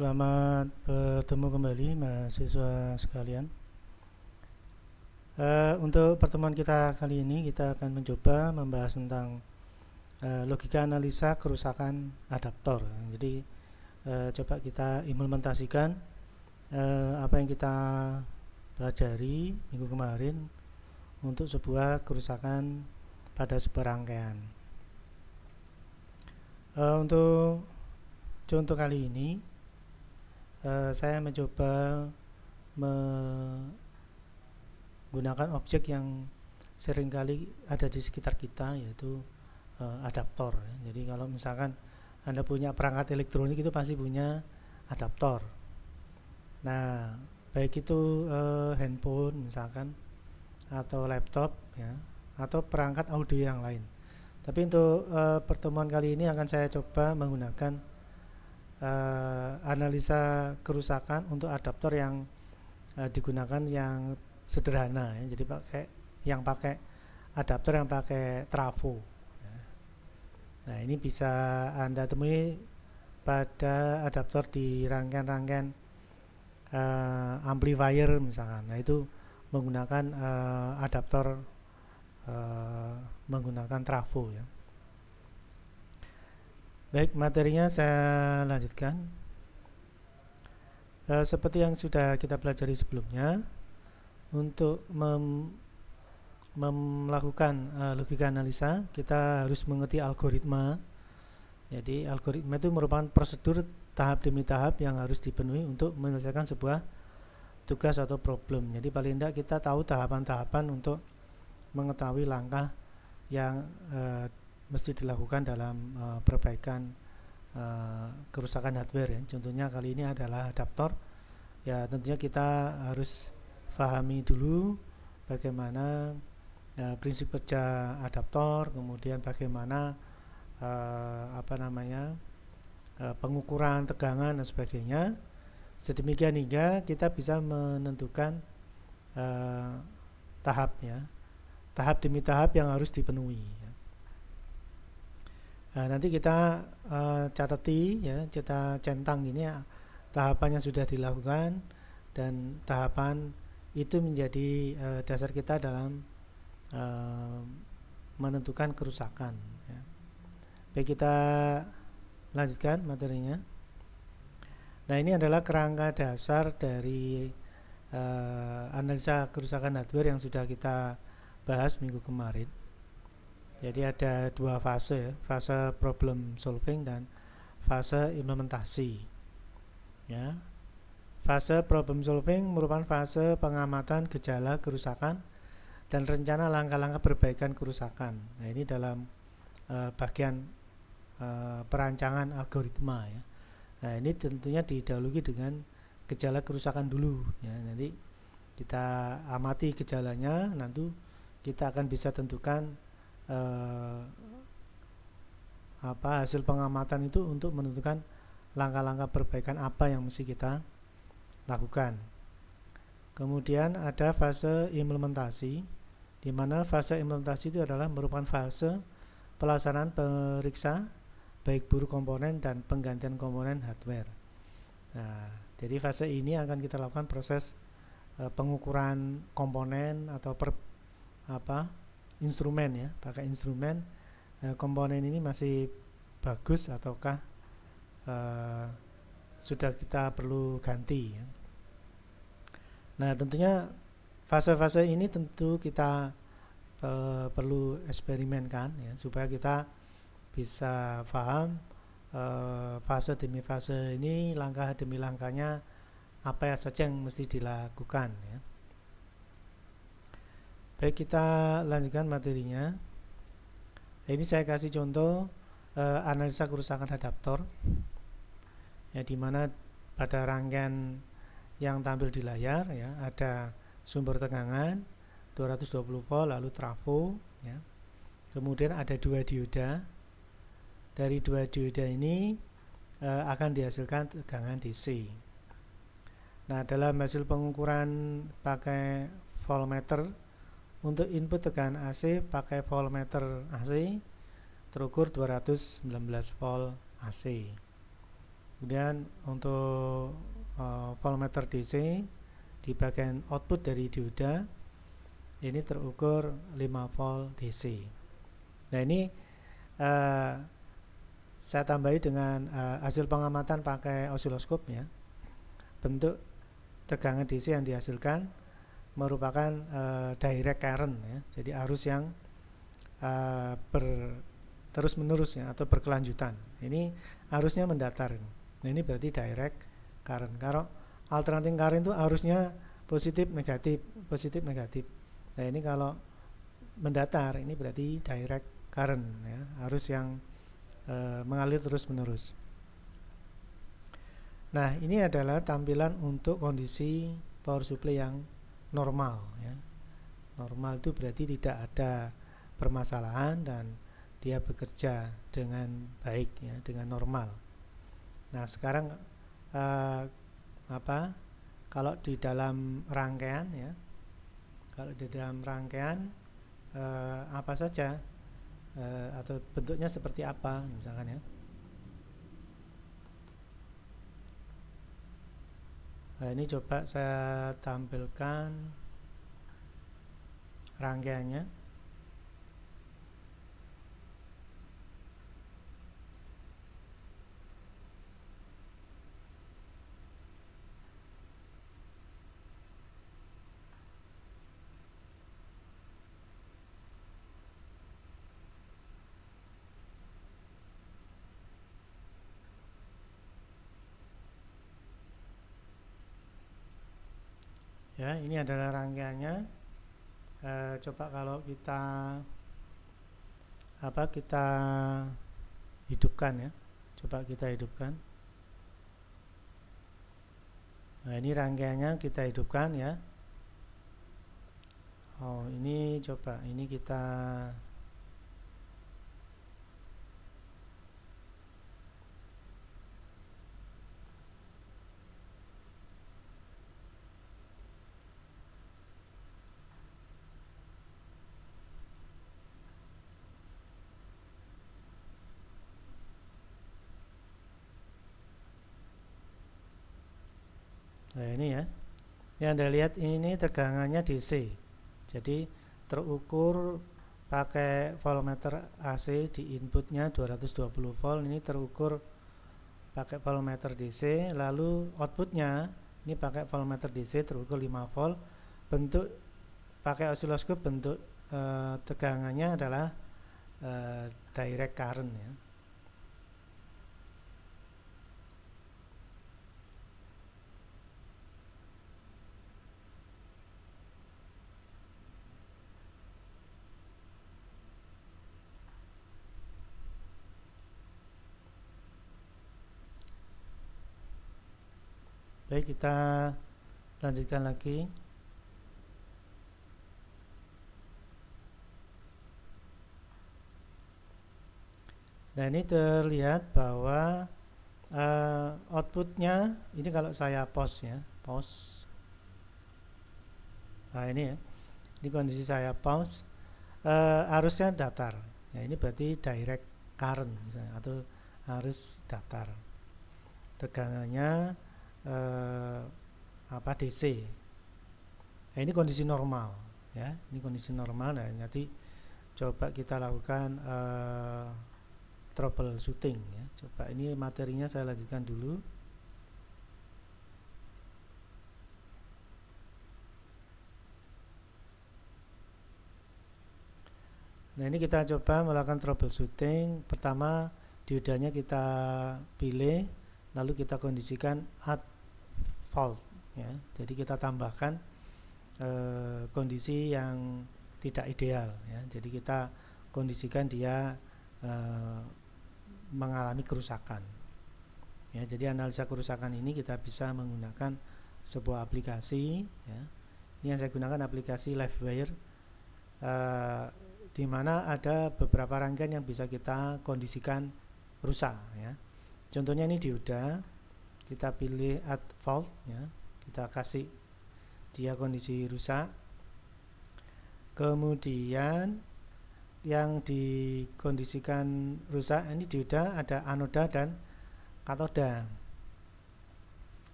Selamat bertemu kembali mahasiswa sekalian. Untuk pertemuan kita kali ini kita akan mencoba membahas tentang logika analisa kerusakan adaptor. Jadi coba kita implementasikan apa yang kita pelajari minggu kemarin untuk sebuah kerusakan pada sebuah rangkaian. Untuk contoh kali ini saya mencoba menggunakan objek yang seringkali ada di sekitar kita, yaitu adaptor. Jadi kalau misalkan Anda punya perangkat elektronik itu pasti punya adaptor. Nah, baik itu handphone misalkan atau laptop ya, atau perangkat audio yang lain. Tapi untuk pertemuan kali ini akan saya coba menggunakan analisa kerusakan untuk adaptor yang digunakan yang sederhana ya. Jadi pakai adaptor yang pakai trafo ya. Nah, ini bisa Anda temui pada adaptor di rangkaian-rangkaian amplifier misalkan. Nah, itu menggunakan adaptor menggunakan trafo ya. Baik, materinya saya lanjutkan. Seperti yang sudah kita pelajari sebelumnya, untuk melakukan logika analisa, kita harus mengerti algoritma. Jadi algoritma itu merupakan prosedur tahap demi tahap yang harus dipenuhi untuk menyelesaikan sebuah tugas atau problem. Jadi paling tidak kita tahu tahapan-tahapan untuk mengetahui langkah yang mesti dilakukan dalam perbaikan kerusakan hardware ya. Contohnya kali ini adalah adaptor. Ya, tentunya kita harus pahami dulu bagaimana prinsip kerja adaptor, kemudian bagaimana pengukuran tegangan dan sebagainya. Sedemikian hingga kita bisa menentukan tahap demi tahap yang harus dipenuhi. Nah, nanti kita catati ya, kita centang ini ya, tahapan yang sudah dilakukan dan tahapan itu menjadi dasar kita dalam menentukan kerusakan ya. Baik, kita lanjutkan materinya. Nah, ini adalah kerangka dasar dari analisa kerusakan hardware yang sudah kita bahas minggu kemarin. Jadi ada dua fase ya, fase problem solving dan fase implementasi ya. Fase problem solving merupakan fase pengamatan gejala kerusakan dan rencana langkah-langkah perbaikan kerusakan. Nah, ini dalam bagian perancangan algoritma ya. Nah, ini tentunya didahului dengan gejala kerusakan dulu ya. Nanti kita amati gejalanya, nanti kita akan bisa tentukan hasil pengamatan itu untuk menentukan langkah-langkah perbaikan apa yang mesti kita lakukan. Kemudian ada fase implementasi, di mana fase implementasi itu adalah merupakan fase pelaksanaan periksa baik buruk komponen dan penggantian komponen hardware. Nah, jadi fase ini akan kita lakukan proses pengukuran komponen atau instrumen ya, pakai instrumen komponen ini masih bagus ataukah sudah kita perlu ganti ya. Nah, tentunya fase-fase ini tentu kita perlu eksperimenkan ya, supaya kita bisa paham fase demi fase ini, langkah demi langkahnya apa saja yang mesti dilakukan ya. Baik, kita lanjutkan materinya. Ini saya kasih contoh analisa kerusakan adaptor ya, dimana pada rangkaian yang tampil di layar ya, ada sumber tegangan 220 volt lalu trafo ya. Kemudian ada dua dioda. Dari dua dioda ini akan dihasilkan tegangan DC. Nah, dalam hasil pengukuran pakai voltmeter, untuk input tegangan AC pakai voltmeter AC terukur 219 volt AC. Kemudian untuk voltmeter DC di bagian output dari dioda ini terukur 5 volt DC. Nah ini saya tambahi dengan hasil pengamatan pakai osiloskop ya. Bentuk tegangan DC yang dihasilkan merupakan direct current ya. Jadi arus yang terus menerus ya, atau berkelanjutan. Ini arusnya mendatar. Nah ini berarti direct current. Kalau alternating current itu arusnya positif negatif, positif negatif. Nah ini kalau mendatar ini berarti direct current ya, arus yang mengalir terus menerus. Nah ini adalah tampilan untuk kondisi power supply yang normal ya. Normal itu berarti tidak ada permasalahan dan dia bekerja dengan baik ya, dengan normal. Nah sekarang kalau di dalam rangkaian ya, kalau di dalam rangkaian apa saja atau bentuknya seperti apa misalkan ya. Nah ini coba saya tampilkan rangkaiannya. Ya, ini adalah rangkaiannya. Coba kalau kita hidupkan ya. Coba kita hidupkan. Nah, ini rangkaiannya kita hidupkan ya. Oh, ini coba ini kita Nah ini ya, yang Anda lihat ini tegangannya DC. Jadi terukur pakai voltmeter AC di inputnya 220 volt. Ini terukur pakai voltmeter DC. Lalu outputnya ini pakai voltmeter DC terukur 5 volt. Bentuk pakai osiloskop, bentuk tegangannya adalah direct current ya. Baik, kita lanjutkan lagi. Nah ini terlihat bahwa outputnya ini kalau saya pause ya, pause. Nah ini ya, ini kondisi saya pause, arusnya datar. Ya ini berarti direct current misalnya, atau arus datar. Tegangannya DC. Nah, ini kondisi normal ya, ini kondisi normal. Nah nanti coba kita lakukan troubleshooting ya. Coba ini materinya saya lanjutkan dulu. Nah ini kita coba melakukan troubleshooting. Pertama diodanya kita pilih, lalu kita kondisikan at fault ya. Jadi kita tambahkan kondisi yang tidak ideal ya. Jadi kita kondisikan dia mengalami kerusakan ya. Jadi analisa kerusakan ini kita bisa menggunakan sebuah aplikasi ya. Ini yang saya gunakan aplikasi Livewire, di mana ada beberapa rangkaian yang bisa kita kondisikan rusak ya. Contohnya ini dioda, kita pilih at fault ya, kita kasih dia kondisi rusak. Kemudian yang dikondisikan rusak ini dioda ada anoda dan katoda.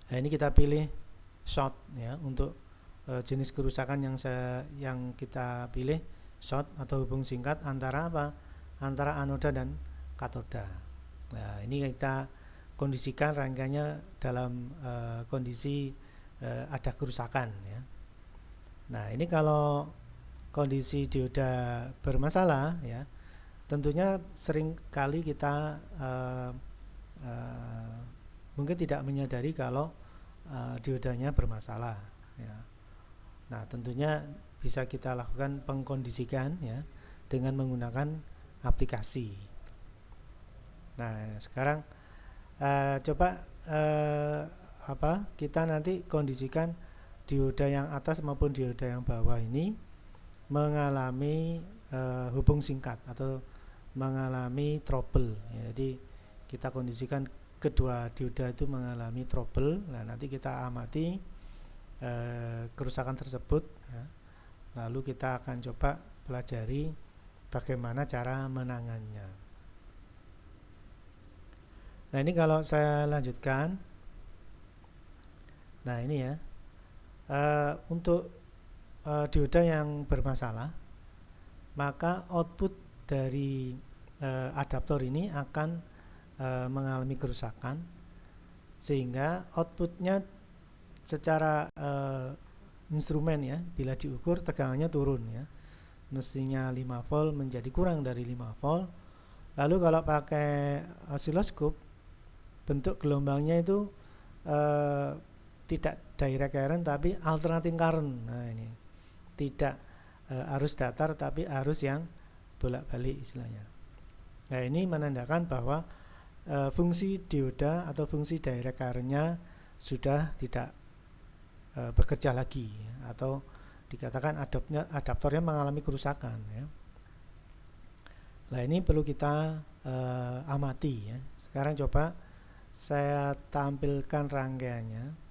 Nah, ini kita pilih short ya untuk jenis kerusakan yang kita pilih short atau hubung singkat antara apa? Antara anoda dan katoda. Nah, ini kita kondisikan rangkaiannya dalam kondisi ada kerusakan ya. Nah, ini kalau kondisi dioda bermasalah ya, tentunya sering kali kita mungkin tidak menyadari kalau diodanya bermasalah ya. Nah, tentunya bisa kita lakukan pengkondisikan ya dengan menggunakan aplikasi. Nah, sekarang coba kita nanti kondisikan dioda yang atas maupun dioda yang bawah ini mengalami hubung singkat atau mengalami trouble ya. Jadi kita kondisikan kedua dioda itu mengalami trouble. Nah, nanti kita amati kerusakan tersebut ya. Lalu kita akan coba pelajari bagaimana cara menangannya. Nah, ini kalau saya lanjutkan. Nah, ini ya untuk dioda yang bermasalah, maka output dari adaptor ini akan mengalami kerusakan, sehingga outputnya secara instrumen ya, bila diukur tegangannya turun ya, mestinya 5 volt menjadi kurang dari 5 volt. Lalu kalau pakai osiloskop, bentuk gelombangnya itu tidak direct current tapi alternating current. Nah, ini tidak arus datar tapi arus yang bolak-balik istilahnya. Nah, ini menandakan bahwa fungsi dioda atau fungsi direct current-nya sudah tidak bekerja lagi ya, atau dikatakan adaptornya mengalami kerusakan ya. Nah, ini perlu kita amati ya. Sekarang coba saya tampilkan rangkaiannya.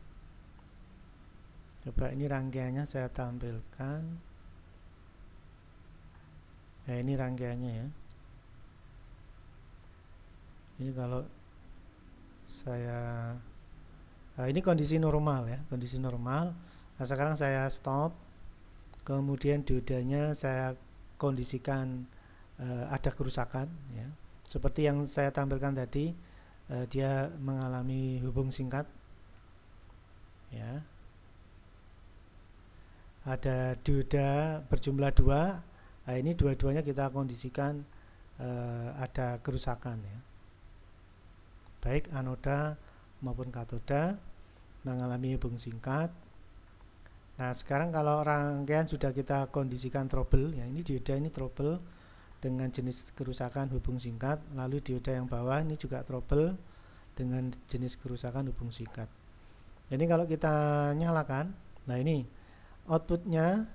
Coba ini rangkaiannya saya tampilkan. Nah, ini rangkaiannya ya. Ini kalau saya ini kondisi normal ya, kondisi normal. Nah, sekarang saya stop. Kemudian diodanya saya kondisikan ada kerusakan ya. Seperti yang saya tampilkan tadi, dia mengalami hubung singkat ya. Ada dioda berjumlah 2. Nah, ini dua-duanya kita kondisikan ada kerusakan ya. Baik anoda maupun katoda mengalami hubung singkat. Nah, sekarang kalau rangkaian sudah kita kondisikan trouble ya, ini dioda ini trouble dengan jenis kerusakan hubung singkat, lalu dioda yang bawah ini juga trouble dengan jenis kerusakan hubung singkat. Jadi kalau kita nyalakan, nah ini outputnya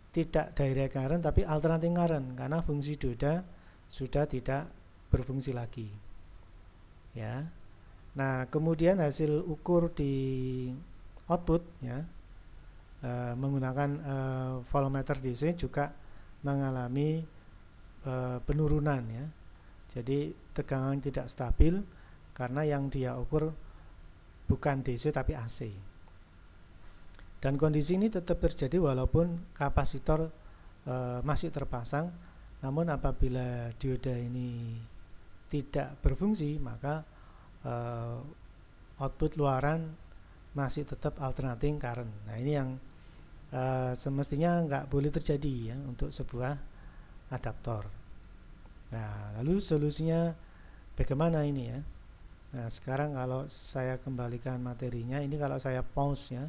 tidak direct current tapi alternating current karena fungsi dioda sudah tidak berfungsi lagi ya. Nah, kemudian hasil ukur di output ya menggunakan voltmeter DC juga mengalami penurunan ya. Jadi tegangan tidak stabil karena yang dia ukur bukan DC tapi AC. Dan kondisi ini tetap terjadi walaupun kapasitor masih terpasang, namun apabila dioda ini tidak berfungsi maka output luaran masih tetap alternating current. Nah, ini yang semestinya nggak boleh terjadi ya untuk sebuah adaptor. Nah, lalu solusinya bagaimana ini ya? Nah, sekarang kalau saya kembalikan materinya, ini kalau saya pause ya.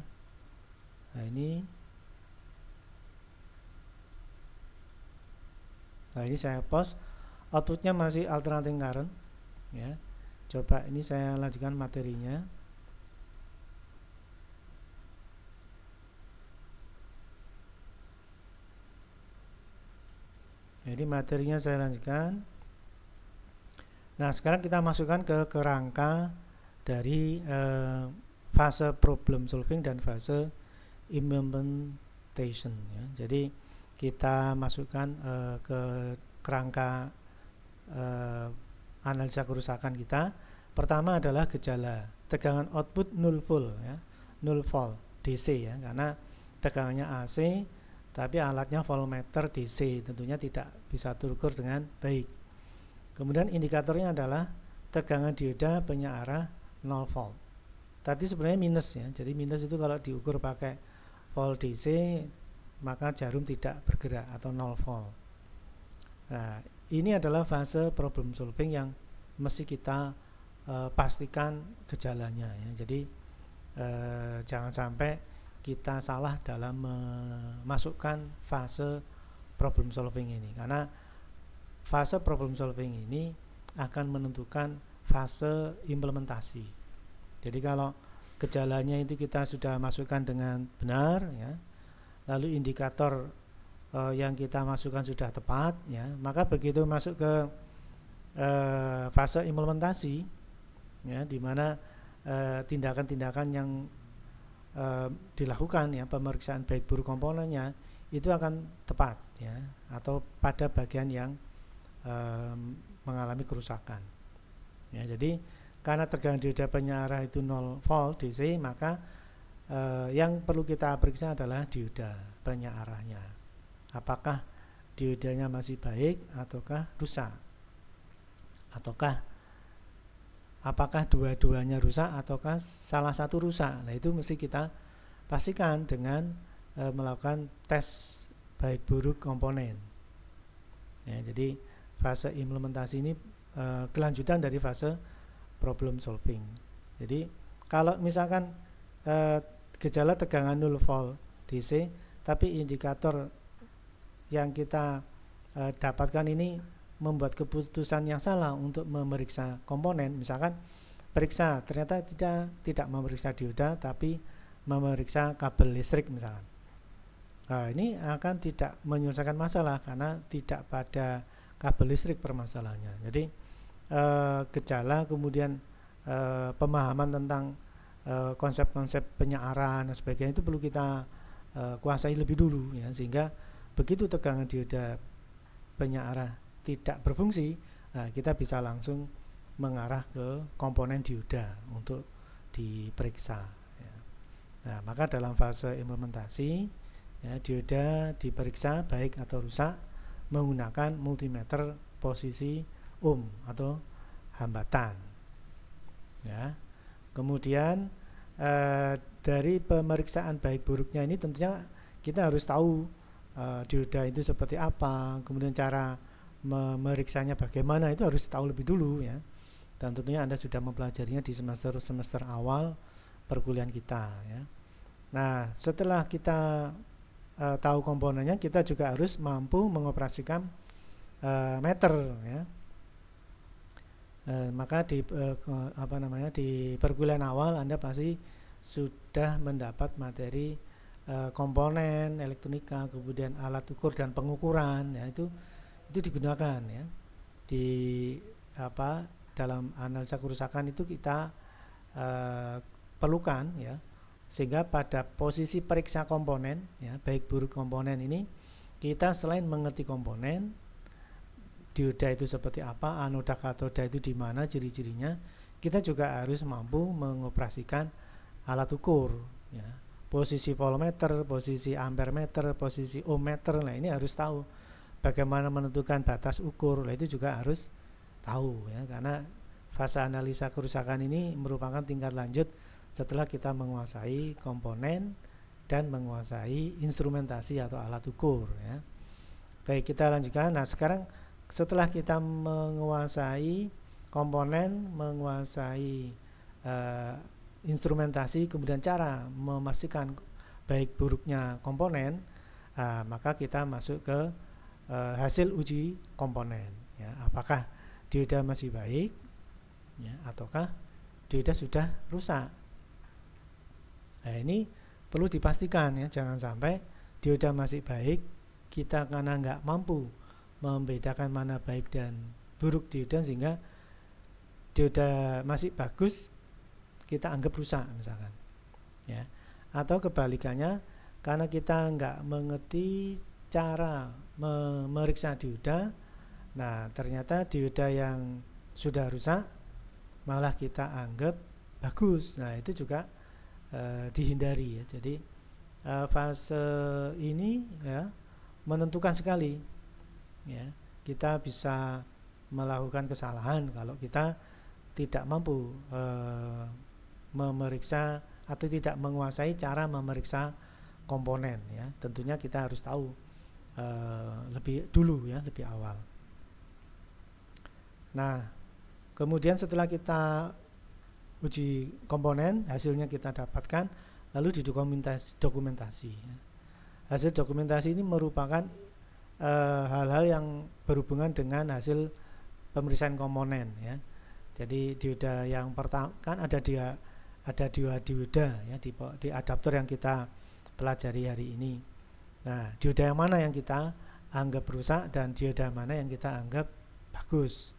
Nah, ini saya pause, outputnya masih alternating current ya. Coba ini saya lanjutkan materinya. Jadi materinya saya lanjutkan. Nah, sekarang kita masukkan ke kerangka dari fase problem solving dan fase implementation ya. Jadi kita masukkan ke kerangka analisa kerusakan kita. Pertama adalah gejala tegangan output null volt ya, null volt DC ya, karena tegangannya AC tapi alatnya voltmeter DC, tentunya tidak bisa terukur dengan baik. Kemudian indikatornya adalah tegangan dioda penyearah 0 volt. Tadi sebenarnya minus ya, jadi minus itu kalau diukur pakai volt DC maka jarum tidak bergerak atau 0 volt. Nah, ini adalah fase problem solving yang mesti kita pastikan gejalanya ya. Jadi jangan sampai kita salah dalam memasukkan fase problem solving ini, karena fase problem solving ini akan menentukan fase implementasi. Jadi kalau gejalanya itu kita sudah masukkan dengan benar ya, lalu indikator yang kita masukkan sudah tepat ya, maka begitu masuk ke fase implementasi ya, di mana tindakan-tindakan yang dilakukan ya, pemeriksaan baik buruk komponennya itu akan tepat ya, atau pada bagian yang mengalami kerusakan ya. Jadi karena tegangan dioda penyearah itu 0 volt DC, maka yang perlu kita periksa adalah dioda penyearahnya, apakah diodanya masih baik ataukah rusak, ataukah apakah dua-duanya rusak ataukah salah satu rusak. Nah, itu mesti kita pastikan dengan melakukan tes baik buruk komponen ya. Jadi fase implementasi ini kelanjutan dari fase problem solving. Jadi kalau misalkan gejala tegangan 0 volt DC tapi indikator yang kita dapatkan ini membuat keputusan yang salah untuk memeriksa komponen, misalkan periksa ternyata tidak memeriksa dioda tapi memeriksa kabel listrik misalkan. Nah, ini akan tidak menyelesaikan masalah karena tidak pada kabel listrik permasalahannya. Jadi gejala kemudian pemahaman tentang konsep-konsep penyearan dan sebagainya itu perlu kita kuasai lebih dulu ya, sehingga begitu tegangan dioda penyearah tidak berfungsi, nah kita bisa langsung mengarah ke komponen dioda untuk diperiksa ya. Nah, maka dalam fase implementasi ya, dioda diperiksa baik atau rusak menggunakan multimeter posisi ohm atau hambatan ya. Kemudian dari pemeriksaan baik buruknya ini tentunya kita harus tahu dioda itu seperti apa, kemudian cara memeriksanya bagaimana, itu harus tahu lebih dulu ya. Dan tentunya Anda sudah mempelajarinya di semester awal perkuliahan kita ya. Nah, setelah kita tahu komponennya, kita juga harus mampu mengoperasikan meter ya. Maka di di perkuliahan awal Anda pasti sudah mendapat materi komponen elektronika, kemudian alat ukur dan pengukuran ya, itu digunakan ya di dalam analisa kerusakan. Itu kita perlukan ya, sehingga pada posisi periksa komponen ya, baik buruk komponen ini, kita selain mengerti komponen dioda itu seperti apa, anoda katoda itu di mana ciri-cirinya, kita juga harus mampu mengoperasikan alat ukur ya, posisi voltmeter, posisi ampermeter, posisi ohmmeter. Nah, ini harus tahu bagaimana menentukan batas ukur. Nah, itu juga harus tahu ya, karena fase analisa kerusakan ini merupakan tingkat lanjut setelah kita menguasai komponen dan menguasai instrumentasi atau alat ukur ya. Baik, kita lanjutkan. Nah, sekarang setelah kita menguasai komponen, menguasai instrumentasi, kemudian cara memastikan baik buruknya komponen, maka kita masuk ke hasil uji komponen ya, apakah dioda masih baik ya, ataukah dioda sudah rusak. Nah, ini perlu dipastikan ya, jangan sampai dioda masih baik, kita karena nggak mampu membedakan mana baik dan buruk dioda, sehingga dioda masih bagus kita anggap rusak misalkan ya. Atau kebalikannya, karena kita nggak mengerti cara memeriksa dioda, nah ternyata dioda yang sudah rusak malah kita anggap bagus. Nah, itu juga dihindari ya. Jadi fase ini ya menentukan sekali ya. Kita bisa melakukan kesalahan kalau kita tidak mampu memeriksa atau tidak menguasai cara memeriksa komponen ya. Tentunya kita harus tahu lebih dulu ya, lebih awal. Nah, kemudian setelah kita uji komponen, hasilnya kita dapatkan, lalu dokumentasi ya. Hasil dokumentasi ini merupakan hal-hal yang berhubungan dengan hasil pemeriksaan komponen ya. Jadi dioda yang pertama kan ada dioda ya di adaptor yang kita pelajari hari ini. Nah, dioda yang mana yang kita anggap rusak dan dioda mana yang kita anggap bagus,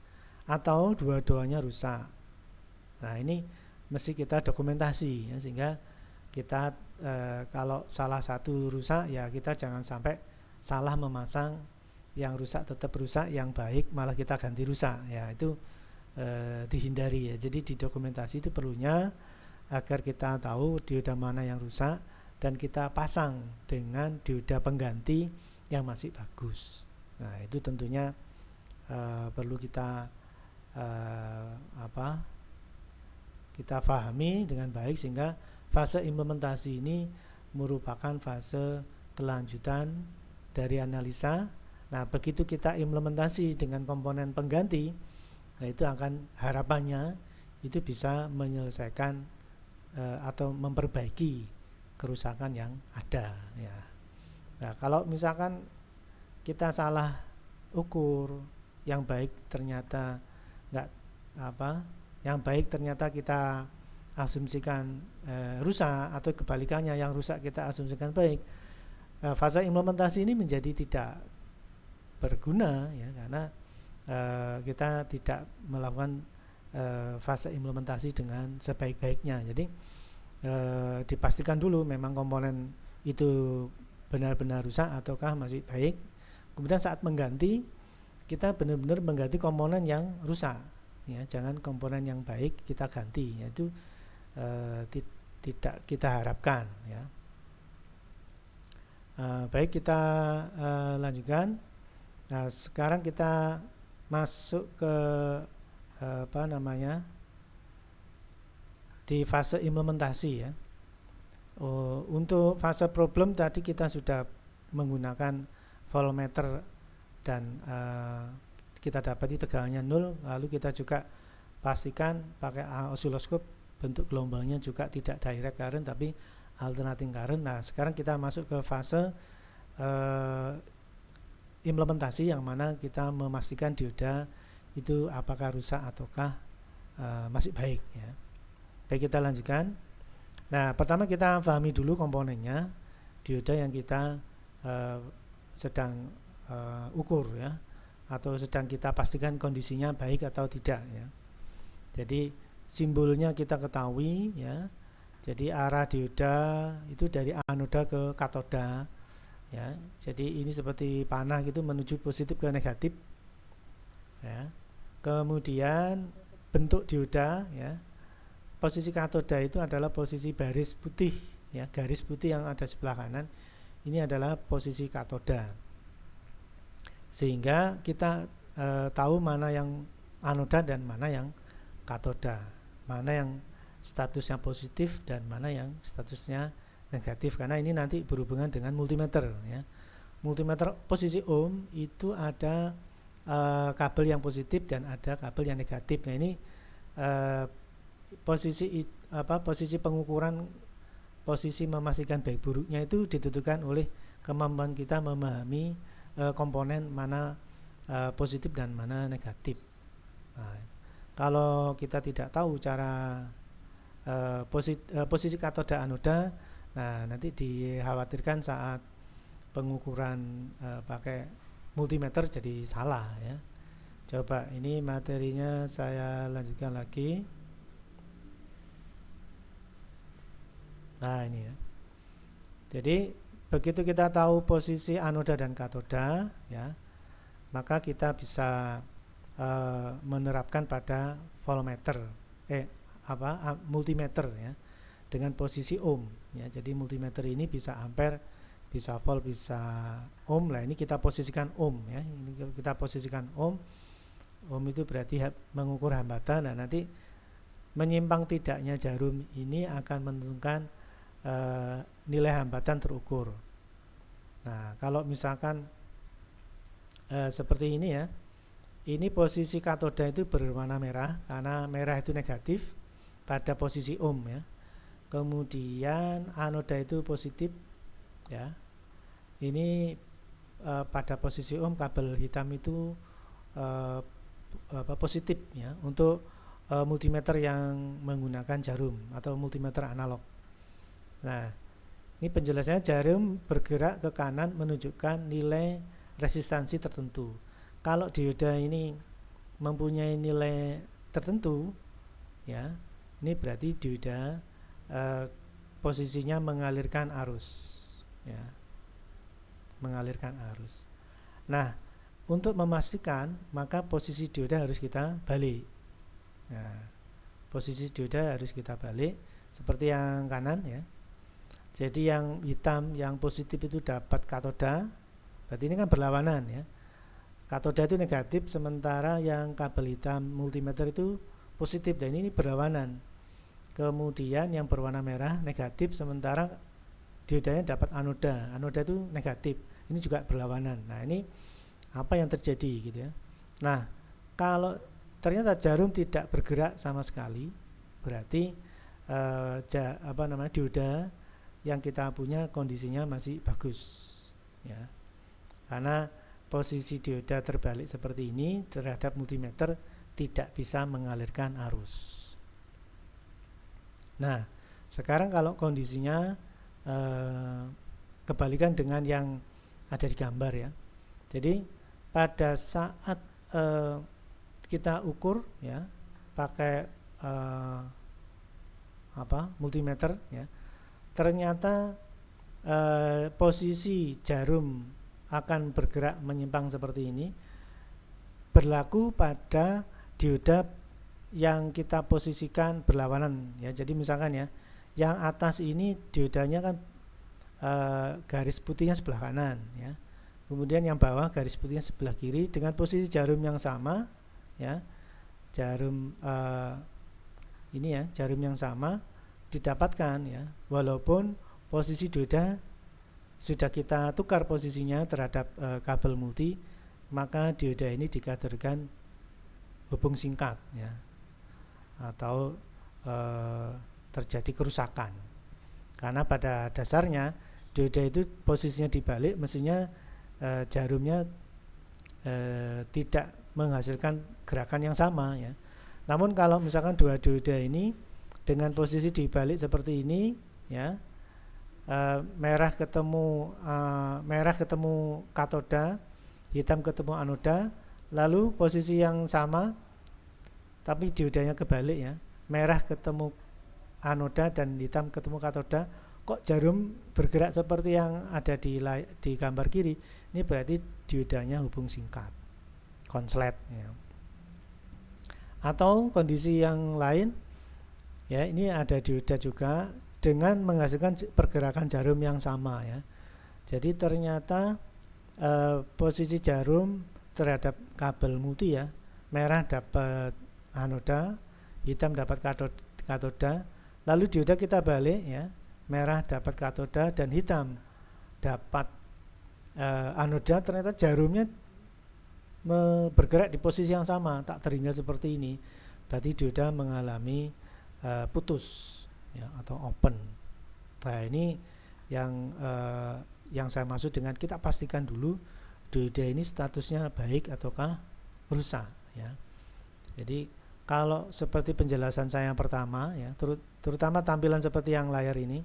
atau dua-duanya rusak. Nah, ini mesti kita dokumentasi ya, sehingga kita kalau salah satu rusak ya kita jangan sampai salah memasang yang rusak tetap rusak, yang baik malah kita ganti rusak ya, itu dihindari ya. Jadi di dokumentasi itu perlunya agar kita tahu dioda mana yang rusak dan kita pasang dengan dioda pengganti yang masih bagus. Nah, itu tentunya perlu kita kita pahami dengan baik, sehingga fase implementasi ini merupakan fase kelanjutan dari analisa. Nah, begitu kita implementasi dengan komponen pengganti, nah itu akan harapannya itu bisa menyelesaikan atau memperbaiki kerusakan yang ada ya. Nah, kalau misalkan kita salah ukur, yang baik ternyata yang baik ternyata kita asumsikan rusak, atau kebalikannya yang rusak kita asumsikan baik, fase implementasi ini menjadi tidak berguna ya, karena kita tidak melakukan fase implementasi dengan sebaik-baiknya. Jadi dipastikan dulu memang komponen itu benar-benar rusak ataukah masih baik. Kemudian saat mengganti, kita benar-benar mengganti komponen yang rusak ya, jangan komponen yang baik kita ganti, yaitu tidak kita harapkan ya. Baik, kita lanjutkan. Nah, sekarang kita masuk ke di fase implementasi ya. Untuk fase problem tadi kita sudah menggunakan voltmeter dan kita dapati tegangannya 0, lalu kita juga pastikan pakai osiloskop bentuk gelombangnya juga tidak direct current tapi alternating current. Nah, sekarang kita masuk ke fase implementasi, yang mana kita memastikan dioda itu apakah rusak ataukah masih baik ya. Baik, kita lanjutkan. Nah, pertama kita pahami dulu komponennya dioda yang kita sedang ukur ya, atau sedang kita pastikan kondisinya baik atau tidak ya. Jadi simbolnya kita ketahui ya. Jadi arah dioda itu dari anoda ke katoda ya. Jadi ini seperti panah gitu menuju positif ke negatif ya. Kemudian bentuk dioda ya. Posisi katoda itu adalah posisi baris putih ya, garis putih yang ada sebelah kanan. Ini adalah posisi katoda. Sehingga kita tahu mana yang anoda dan mana yang katoda, mana yang statusnya positif dan mana yang statusnya negatif, karena ini nanti berhubungan dengan multimeter ya. Multimeter posisi ohm itu ada kabel yang positif dan ada kabel yang negatif. Nah, ini posisi pengukuran, posisi memastikan baik buruknya itu ditentukan oleh kemampuan kita memahami komponen mana positif dan mana negatif. Nah, kalau kita tidak tahu cara posisi katoda anoda, nah nanti dikhawatirkan saat pengukuran pakai multimeter jadi salah ya. Coba ini materinya saya lanjutkan lagi. Nah, ini ya. Jadi begitu kita tahu posisi anoda dan katoda ya, maka kita bisa menerapkan pada voltmeter multimeter ya, dengan posisi ohm ya. Jadi multimeter ini bisa ampere, bisa volt, bisa ohm. Lah ini kita posisikan ohm ya. Ini kita posisikan ohm. Ohm itu berarti mengukur hambatan. Nah, nanti menyimpang tidaknya jarum ini akan menentukan nilai hambatan terukur. Nah, kalau misalkan seperti ini ya, ini posisi katoda itu berwarna merah karena merah itu negatif pada posisi ohm ya. Kemudian anoda itu positif ya. Ini pada posisi ohm kabel hitam itu positif ya untuk multimeter yang menggunakan jarum atau multimeter analog. Nah, ini penjelasannya, jarum bergerak ke kanan menunjukkan nilai resistansi tertentu. Kalau dioda ini mempunyai nilai tertentu ya, ini berarti dioda posisinya mengalirkan arus ya, mengalirkan arus. Nah, untuk memastikan maka posisi dioda harus kita balik. Nah, posisi dioda harus kita balik seperti yang kanan ya. Jadi yang hitam, yang positif itu dapat katoda, berarti ini kan berlawanan ya. Katoda itu negatif, sementara yang kabel hitam multimeter itu positif, dan ini berlawanan. Kemudian yang berwarna merah negatif, sementara diodanya dapat anoda. Anoda itu negatif, ini juga berlawanan. Nah, ini apa yang terjadi gitu ya. Nah, kalau ternyata jarum tidak bergerak sama sekali, berarti dioda yang kita punya kondisinya masih bagus ya, karena posisi dioda terbalik seperti ini terhadap multimeter tidak bisa mengalirkan arus. Nah, sekarang kalau kondisinya kebalikan dengan yang ada di gambar ya. Jadi pada saat kita ukur ya pakai multimeter ya, ternyata posisi jarum akan bergerak menyimpang seperti ini berlaku pada dioda yang kita posisikan berlawanan ya. Jadi misalkan ya, yang atas ini diodanya kan garis putihnya sebelah kanan ya, kemudian yang bawah garis putihnya sebelah kiri dengan posisi jarum yang sama ya, jarum ini ya, jarum yang sama didapatkan ya, walaupun posisi dioda sudah kita tukar posisinya terhadap kabel multi, maka dioda ini dikategorikan hubung singkat ya, atau terjadi kerusakan, karena pada dasarnya dioda itu posisinya dibalik, mestinya jarumnya tidak menghasilkan gerakan yang sama ya. Namun kalau misalkan dua dioda ini dengan posisi dibalik seperti ini ya, merah ketemu katoda, hitam ketemu anoda, lalu posisi yang sama tapi diodanya kebalik ya, merah ketemu anoda dan hitam ketemu katoda, kok jarum bergerak seperti yang ada di gambar kiri. Ini berarti diodanya hubung singkat, konslet ya. Atau kondisi yang lain ya, ini ada dioda juga dengan menghasilkan pergerakan jarum yang sama ya. Jadi ternyata posisi jarum terhadap kabel multi ya, merah dapat anoda, hitam dapat katoda, lalu dioda kita balik ya, merah dapat katoda dan hitam dapat anoda, ternyata jarumnya bergerak di posisi yang sama, tak terhingga seperti ini. Berarti dioda mengalami putus ya, atau open. Nah, ini yang saya maksud dengan kita pastikan dulu dioda ini statusnya baik ataukah rusak ya. Jadi kalau seperti penjelasan saya yang pertama ya, terutama tampilan seperti yang layar ini,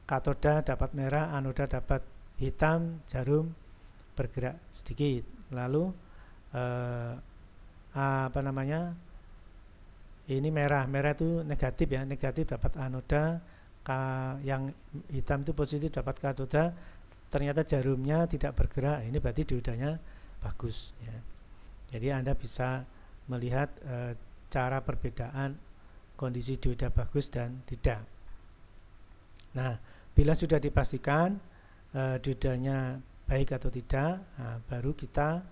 katoda dapat merah, anoda dapat hitam, jarum bergerak sedikit, lalu ini merah itu negatif ya, negatif dapat anoda, yang hitam itu positif dapat katoda, ternyata jarumnya tidak bergerak, ini berarti diodanya bagus ya. Jadi Anda bisa melihat cara perbedaan kondisi dioda bagus dan tidak. Nah, bila sudah dipastikan diodanya baik atau tidak, nah, baru kita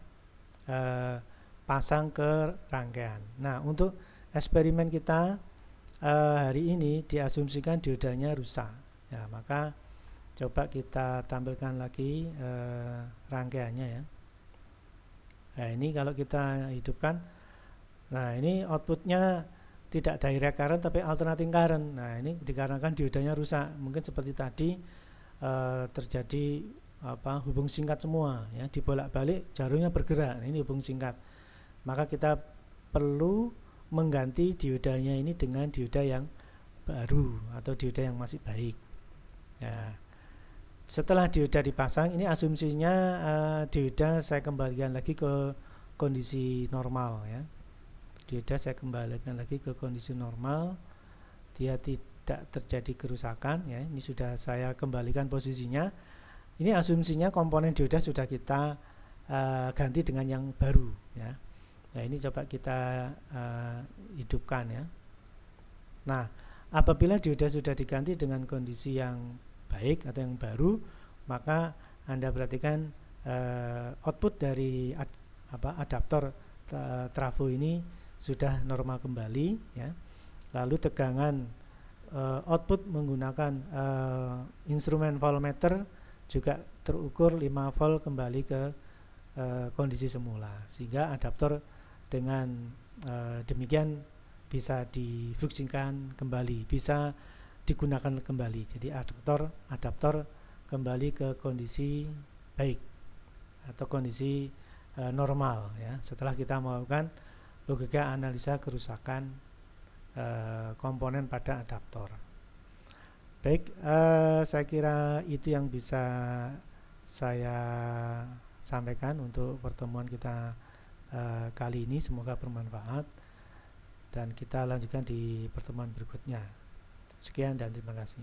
pasang ke rangkaian. Nah, untuk eksperimen kita hari ini diasumsikan diodanya rusak. Ya, maka coba kita tampilkan lagi rangkaiannya ya. Nah, ini kalau kita hidupkan, nah ini outputnya tidak direct current tapi alternating current. Nah, ini dikarenakan diodanya rusak. Mungkin seperti tadi terjadi hubung singkat semua ya, dibolak-balik jarumnya bergerak. Nah, ini hubung singkat. Maka kita perlu mengganti diodanya ini dengan dioda yang baru atau dioda yang masih baik. Ya. Setelah dioda dipasang, ini asumsinya dioda saya kembalikan lagi ke kondisi normal ya. Dioda saya kembalikan lagi ke kondisi normal, dia tidak terjadi kerusakan ya. Ini sudah saya kembalikan posisinya. Ini asumsinya komponen dioda sudah kita ganti dengan yang baru ya. Nah, ini coba kita hidupkan ya. Nah, apabila dioda sudah diganti dengan kondisi yang baik atau yang baru, maka Anda perhatikan output dari adaptor trafo ini sudah normal kembali ya. Lalu tegangan output menggunakan instrumen voltmeter juga terukur 5 volt kembali ke kondisi semula, sehingga adaptor dengan demikian bisa difungsikan kembali, bisa digunakan kembali. Jadi adaptor kembali ke kondisi baik atau kondisi normal ya, setelah kita melakukan logika analisa kerusakan komponen pada adaptor. Baik, saya kira itu yang bisa saya sampaikan untuk pertemuan kita kali ini. Semoga bermanfaat dan kita lanjutkan di pertemuan berikutnya. Sekian dan terima kasih.